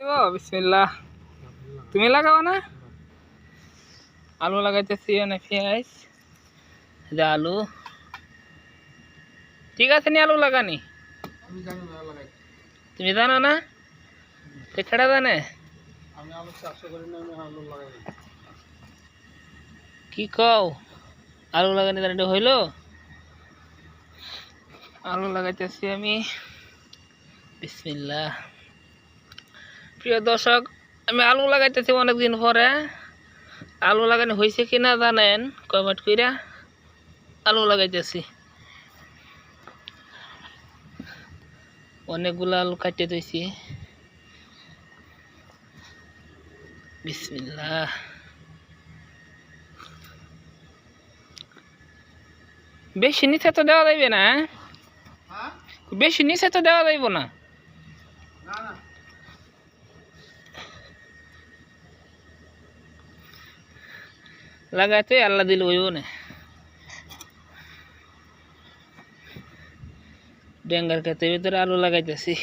বিসমিল্লাহ। তুমি লাগাও না? আলু লাগাইতেছি না পেঁয়াজ, যে আলু ঠিক আছে নি? আলু লাগানি তুমি জানো না? ছেড়া জানে কি কও? আলু লাগানি জানি হইল? আলু লাগাইতেছি আমি। বিসমিল্লাহ। প্রিয় দর্শক, আমি আলু লাগাইতেছি অনেকদিন পরে। আলু লাগানো হয়েছে কিনা জানেন? কমেন্ট কইরা। আলু লাগাইতেছি, অনেকগুলো আলু কাটতে দিয়েছি। বিসমিল্লাহ। বেশি নিচে তো দেওয়া যাইবে না, বেশি নিচে তো দেওয়া যাইব না। লাগাইতে আল্লাহ দিল হইব না। ডেঙ্গার ক্ষেতের ভিতরে আলু লাগাইতেছি।